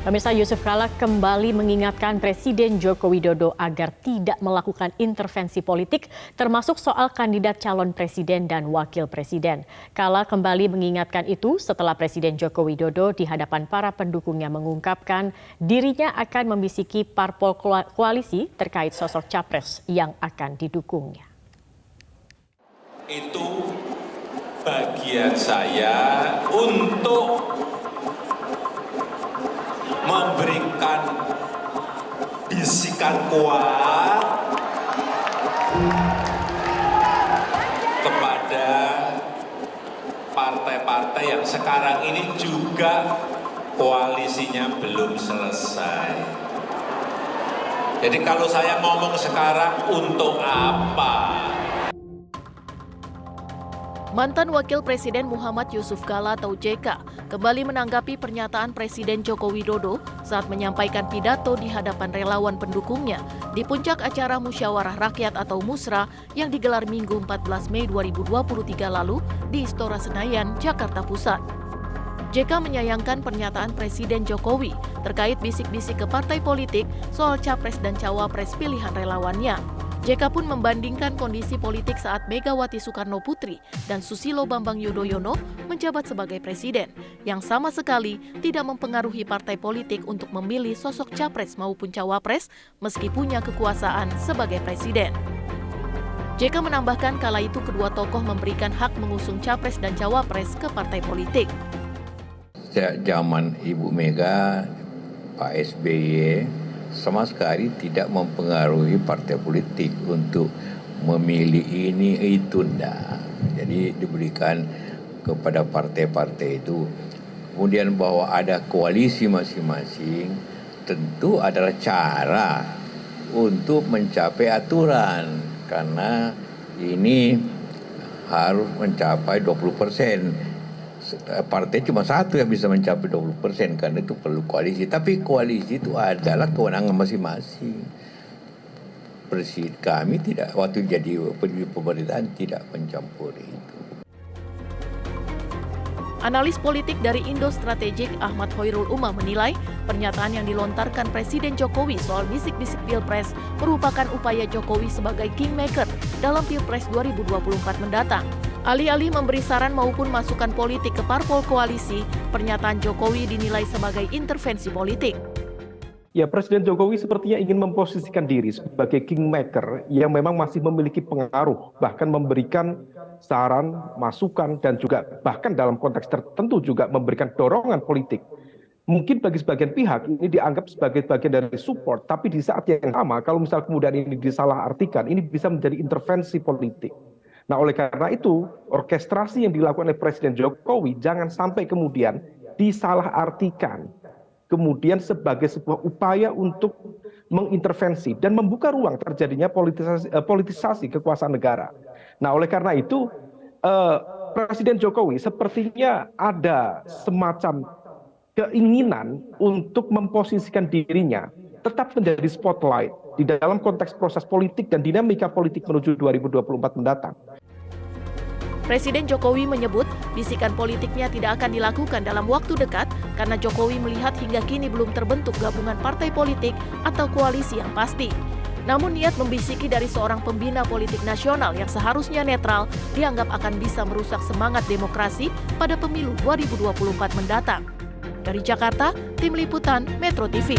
Pemirsa, Yusuf Kala kembali mengingatkan Presiden Joko Widodo agar tidak melakukan intervensi politik, termasuk soal kandidat calon presiden dan wakil presiden. Kala kembali mengingatkan itu setelah Presiden Joko Widodo di hadapan para pendukungnya mengungkapkan dirinya akan membisiki parpol koalisi terkait sosok capres yang akan didukungnya. Itu bagian saya untuk memberikan bisikan kuat kepada partai-partai yang sekarang ini juga koalisinya belum selesai. Jadi kalau saya ngomong sekarang untuk apa? Mantan Wakil Presiden Muhammad Yusuf Kala atau JK kembali menanggapi pernyataan Presiden Joko Widodo saat menyampaikan pidato di hadapan relawan pendukungnya di puncak acara Musyawarah Rakyat atau Musra yang digelar Minggu 14 Mei 2023 lalu di Istora Senayan, Jakarta Pusat. JK menyayangkan pernyataan Presiden Jokowi terkait bisik-bisik ke partai politik soal capres dan cawapres pilihan relawannya. JK pun membandingkan kondisi politik saat Megawati Soekarno Putri dan Susilo Bambang Yudhoyono menjabat sebagai presiden, yang sama sekali tidak mempengaruhi partai politik untuk memilih sosok capres maupun cawapres meski punya kekuasaan sebagai presiden. JK menambahkan kala itu kedua tokoh memberikan hak mengusung capres dan cawapres ke partai politik. Sejak zaman Ibu Mega, Pak SBY, sama sekali tidak mempengaruhi partai politik untuk memilih ini itu enggak. Jadi diberikan kepada partai-partai itu. Kemudian bahwa ada koalisi masing-masing tentu adalah cara untuk mencapai aturan, karena ini harus mencapai 20%. Partai cuma satu yang bisa mencapai 20%, karena itu perlu koalisi. Tapi koalisi itu adalah kewenangan masing-masing. Presiden kami tidak, waktu jadi pemerintahan, tidak mencampuri itu. Analis politik dari Indo Strategik Ahmad Hoirul Umam menilai pernyataan yang dilontarkan Presiden Jokowi soal bisik-bisik Pilpres merupakan upaya Jokowi sebagai kingmaker dalam Pilpres 2024 mendatang. Alih-alih memberi saran maupun masukan politik ke parpol koalisi, pernyataan Jokowi dinilai sebagai intervensi politik. Ya, Presiden Jokowi sepertinya ingin memposisikan diri sebagai kingmaker yang memang masih memiliki pengaruh, bahkan memberikan saran, masukan, dan juga bahkan dalam konteks tertentu juga memberikan dorongan politik. Mungkin bagi sebagian pihak ini dianggap sebagai bagian dari support, tapi di saat yang sama kalau misal kemudian ini disalahartikan, ini bisa menjadi intervensi politik. Nah, oleh karena itu, orkestrasi yang dilakukan oleh Presiden Jokowi jangan sampai kemudian disalahartikan, kemudian sebagai sebuah upaya untuk mengintervensi dan membuka ruang terjadinya politisasi kekuasaan negara. Nah, oleh karena itu, Presiden Jokowi sepertinya ada semacam keinginan untuk memposisikan dirinya tetap menjadi spotlight di dalam konteks proses politik dan dinamika politik menuju 2024 mendatang. Presiden Jokowi menyebut bisikan politiknya tidak akan dilakukan dalam waktu dekat karena Jokowi melihat hingga kini belum terbentuk gabungan partai politik atau koalisi yang pasti. Namun niat membisiki dari seorang pembina politik nasional yang seharusnya netral dianggap akan bisa merusak semangat demokrasi pada pemilu 2024 mendatang. Dari Jakarta, Tim Liputan Metro TV.